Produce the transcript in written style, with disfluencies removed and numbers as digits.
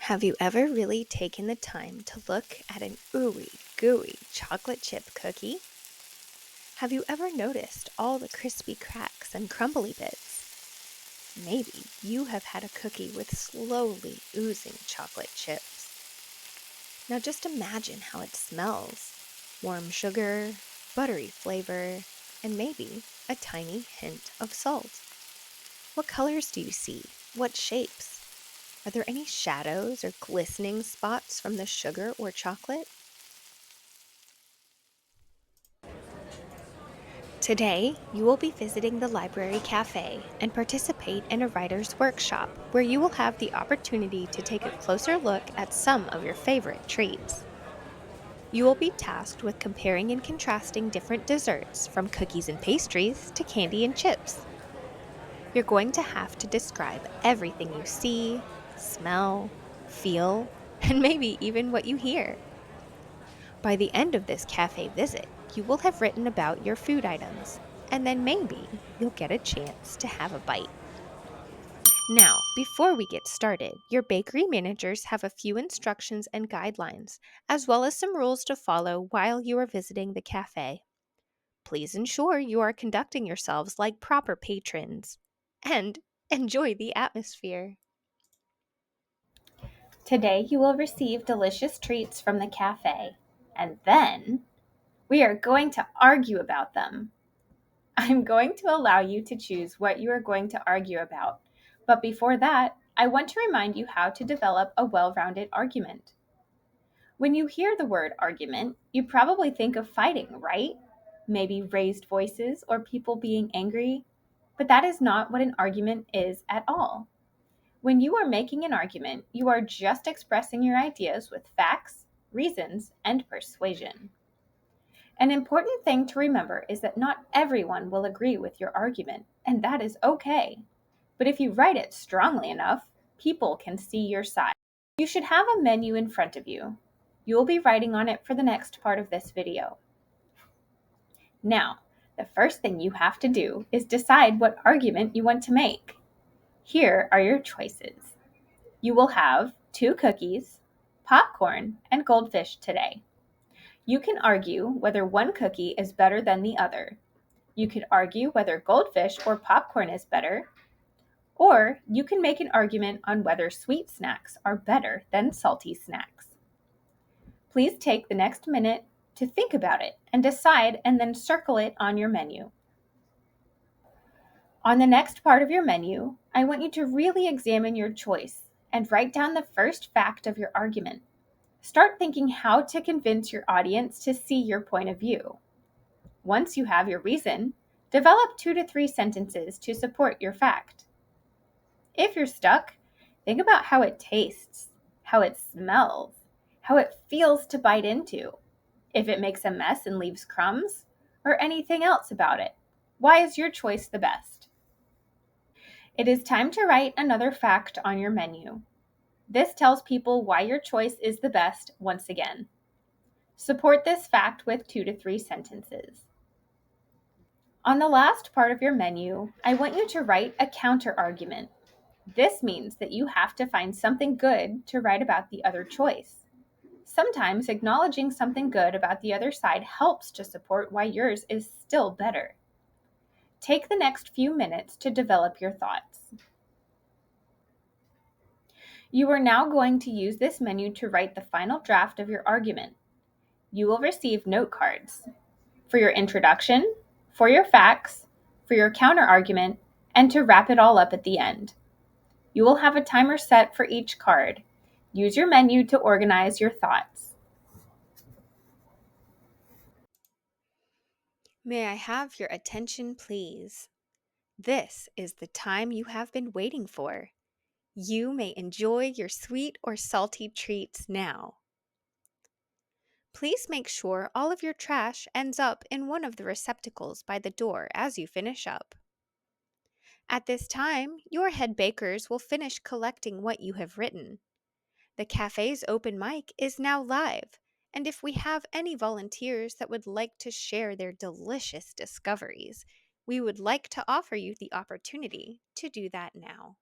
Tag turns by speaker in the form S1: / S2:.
S1: Have you ever really taken the time to look at an ooey gooey chocolate chip cookie? Have you ever noticed all the crispy cracks and crumbly bits? Maybe you have had a cookie with slowly oozing chocolate chips. Now just imagine how it smells. Warm sugar, buttery flavor, and maybe a tiny hint of salt. What colors do you see? What shapes? Are there any shadows or glistening spots from the sugar or chocolate? Today, you will be visiting the Library Café and participate in a writer's workshop where you will have the opportunity to take a closer look at some of your favorite treats. You will be tasked with comparing and contrasting different desserts from cookies and pastries to candy and chips. You're going to have to describe everything you see, smell, feel, and maybe even what you hear. By the end of this cafe visit, you will have written about your food items, and then maybe you'll get a chance to have a bite. Now, before we get started, your bakery managers have a few instructions and guidelines, as well as some rules to follow while you are visiting the cafe. Please ensure you are conducting yourselves like proper patrons and enjoy the atmosphere. Today, you will receive delicious treats from the cafe, and then we are going to argue about them. I'm going to allow you to choose what you are going to argue about. But before that, I want to remind you how to develop a well-rounded argument. When you hear the word argument, you probably think of fighting, right? Maybe raised voices or people being angry. But that is not what an argument is at all. When you are making an argument, you are just expressing your ideas with facts, reasons, and persuasion. An important thing to remember is that not everyone will agree with your argument, and that is okay. But if you write it strongly enough, people can see your side. You should have a menu in front of you. You will be writing on it for the next part of this video. Now, the first thing you have to do is decide what argument you want to make. Here are your choices. You will have 2 cookies, popcorn, and goldfish today. You can argue whether one cookie is better than the other. You could argue whether goldfish or popcorn is better, or you can make an argument on whether sweet snacks are better than salty snacks. Please take the next minute to think about it and decide, and then circle it on your menu. On the next part of your menu, I want you to really examine your choice and write down the first fact of your argument. Start thinking how to convince your audience to see your point of view. Once you have your reason, develop 2 to 3 sentences to support your fact. If you're stuck, think about how it tastes, how it smells, how it feels to bite into, if it makes a mess and leaves crumbs, or anything else about it. Why is your choice the best? It is time to write another fact on your menu. This tells people why your choice is the best once again. Support this fact with 2 to 3 sentences. On the last part of your menu, I want you to write a counter-argument. This means that you have to find something good to write about the other choice. Sometimes acknowledging something good about the other side helps to support why yours is still better. Take the next few minutes to develop your thoughts. You are now going to use this menu to write the final draft of your argument. You will receive note cards for your introduction, for your facts, for your counter-argument, and to wrap it all up at the end. You will have a timer set for each card. Use your menu to organize your thoughts. May I have your attention, please? This is the time you have been waiting for. You may enjoy your sweet or salty treats now. Please make sure all of your trash ends up in one of the receptacles by the door as you finish up. At this time, your head bakers will finish collecting what you have written. The cafe's open mic is now live, and if we have any volunteers that would like to share their delicious discoveries, we would like to offer you the opportunity to do that now.